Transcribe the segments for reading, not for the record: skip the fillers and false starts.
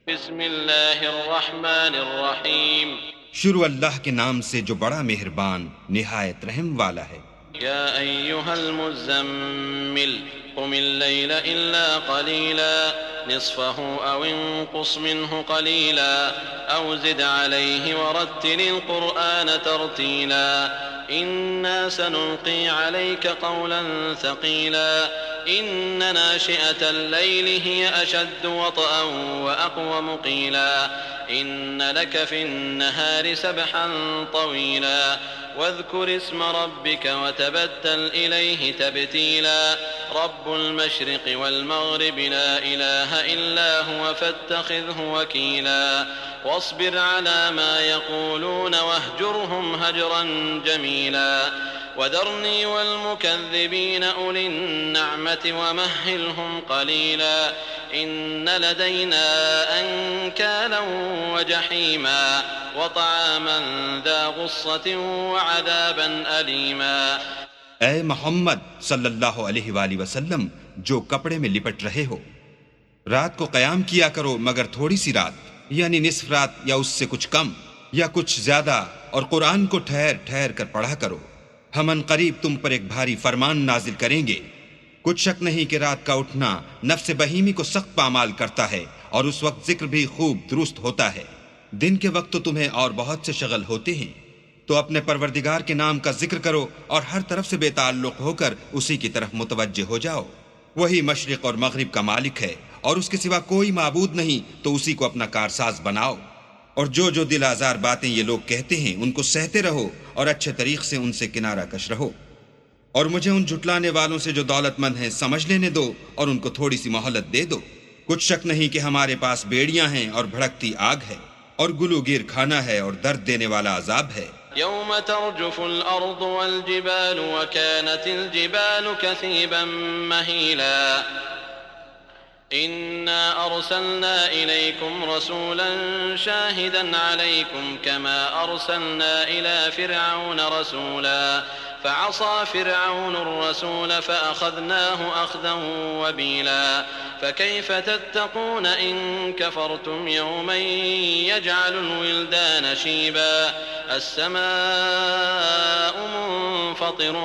بسم اللہ الرحمن الرحیم شروع اللہ کے نام سے جو بڑا مہربان نہایت رحم والا ہے۔ یا ایہا المزمل قم اللیل الا قلیلا نصفه او انقص منه قلیلا او زد علیہ ورتل القرآن ترتیلا انا سنلقی علیک قولا ثقیلا ان ناشئة الليل هي اشد وطئا واقوم قیلا ان لك في النهار سبحا طويلا واذكر اسم ربك وتبتل إليه تبتيلا رب المشرق والمغرب لا إله إلا هو فاتخذه وكيلا واصبر على ما يقولون واهجرهم هجرا جميلا وذرني والمكذبين أولي النعمة ومهلهم قليلا إن لدينا أنكالا وجحيما وطعاما ذا غصة وعذابا أليما۔ اے محمد صلی اللہ علیہ وآلہ وسلم جو کپڑے میں لپٹ رہے ہو، رات کو قیام کیا کرو مگر تھوڑی سی رات، یعنی نصف رات یا اس سے کچھ کم یا کچھ زیادہ، اور قرآن کو ٹھہر ٹھہر کر پڑھا کرو۔ ہم ان قریب تم پر ایک بھاری فرمان نازل کریں گے۔ کچھ شک نہیں کہ رات کا اٹھنا نفس بہیمی کو سخت پامال کرتا ہے، اور اس وقت ذکر بھی خوب درست ہوتا ہے۔ دن کے وقت تو تمہیں اور بہت سے شغل ہوتے ہیں، تو اپنے پروردگار کے نام کا ذکر کرو اور ہر طرف سے بے تعلق ہو کر اسی کی طرف متوجہ ہو جاؤ۔ وہی مشرق اور مغرب کا مالک ہے، اور اس کے سوا کوئی معبود نہیں، تو اسی کو اپنا کارساز بناؤ۔ اور جو دل آزار باتیں یہ لوگ کہتے ہیں ان کو سہتے رہو، اور اچھے طریق سے ان سے کنارہ کش رہو۔ اور مجھے ان جھٹلانے والوں سے جو دولت مند ہیں سمجھ لینے دو، اور ان کو تھوڑی سی مہلت دے دو۔ کچھ شک نہیں کہ ہمارے پاس بیڑیاں ہیں اور بھڑکتی آگ ہے، اور گلو گیر کھانا ہے اور درد دینے والا عذاب ہے۔ يوم ترجف الأرض والجبال وكانت الجبال كثيبا مهيلا إنا أرسلنا إليكم رسولا شاهدا عليكم كما أرسلنا إلى فرعون رسولا فعصى فرعون الرسول فأخذناه أخذا وبيلا فكيف تتقون إن كفرتم يوما يجعل الولدان شيبا السماء منفطر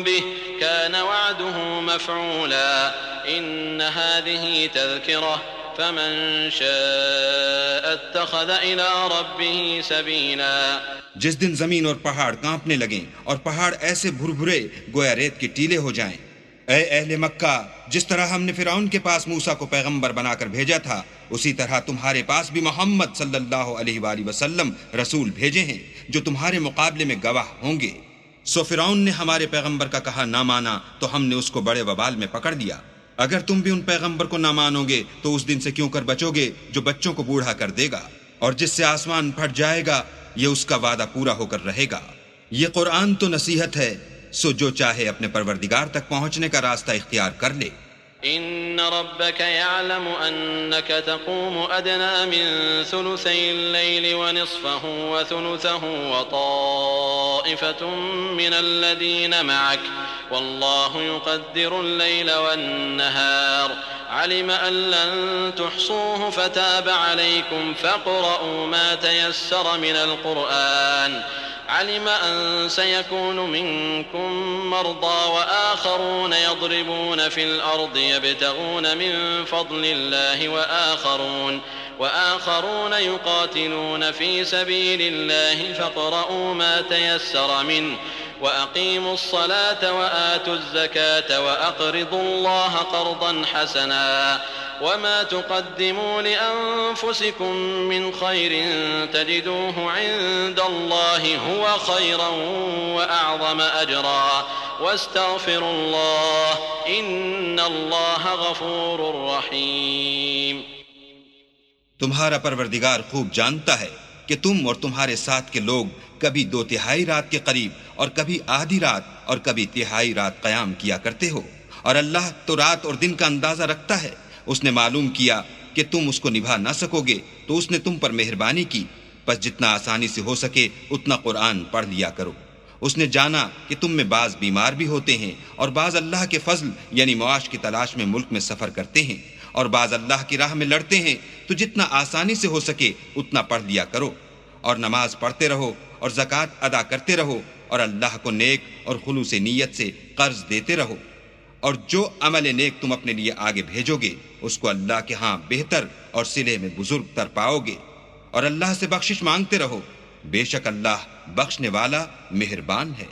به كان وعده مفعولا إن هذه تذكرة فمن شاء اتخذ إلى ربه سبيلا۔ جس دن زمین اور پہاڑ کانپنے لگیں اور پہاڑ ایسے بھربھرے گویا ریت کے ٹیلے ہو جائیں۔ اے اہل مکہ، جس طرح ہم نے فرعون کے پاس موسیٰ کو پیغمبر بنا کر بھیجا تھا، اسی طرح تمہارے پاس بھی محمد صلی اللہ علیہ وآلہ وسلم رسول بھیجے ہیں جو تمہارے مقابلے میں گواہ ہوں گے۔ سو فرعون نے ہمارے پیغمبر کا کہا نہ مانا تو ہم نے اس کو بڑے وبال میں پکڑ لیا۔ اگر تم بھی ان پیغمبر کو نہ مانو گے تو اس دن سے کیوں کر بچو گے جو بچوں کو بوڑھا کر دے گا، اور جس سے آسمان پھٹ جائے گا یہ اس کا وعدہ پورا ہو کر رہے گا۔ یہ قرآن تو نصیحت ہے، سو جو چاہے اپنے پروردگار تک پہنچنے کا راستہ اختیار کر لے۔ إن ربك يعلم أنك تقوم أدنى من ثلثي الليل ونصفه وثلثه وطائفة من الذين معك والله يقدر الليل والنهار علم أن لن تحصوه فتاب عليكم فاقرؤوا ما تيسر من القرآن علم أن سيكون منكم مرضى وآخرون يضربون في الأرض يبتغون من فضل الله وآخرون يقاتلون في سبيل الله فاقرؤوا ما تيسر منه وأقيموا الصلاة وآتوا الزكاة وأقرضوا الله قرضا حسنا وما تقدموا لأنفسكم من خير تجدوه عند الله هو خيرا وأعظم أجرا واستغفروا الله إن الله غفور رحيم۔ تمہارا پروردگار خوب جانتا ہے کہ تم اور تمہارے ساتھ کے لوگ کبھی 2/3 رات کے قریب اور کبھی آدھی رات اور کبھی 1/3 رات قیام کیا کرتے ہو، اور اللہ تو رات اور دن کا اندازہ رکھتا ہے۔ اس نے معلوم کیا کہ تم اس کو نبھا نہ سکو گے تو اس نے تم پر مہربانی کی، بس جتنا آسانی سے ہو سکے اتنا قرآن پڑھ لیا کرو۔ اس نے جانا کہ تم میں بعض بیمار بھی ہوتے ہیں اور بعض اللہ کے فضل یعنی معاش کی تلاش میں ملک میں سفر کرتے ہیں، اور بعض اللہ کی راہ میں لڑتے ہیں تو جتنا آسانی سے ہو سکے اتنا پڑھ لیا کرو، اور نماز پڑھتے رہو اور زکوٰۃ ادا کرتے رہو، اور اللہ کو نیک اور خلوص نیت سے قرض دیتے رہو، اور جو عمل نیک تم اپنے لیے آگے بھیجو گے اس کو اللہ کے ہاں بہتر اور صلے میں بزرگ تر پاؤ گے، اور اللہ سے بخشش مانگتے رہو، بے شک اللہ بخشنے والا مہربان ہے۔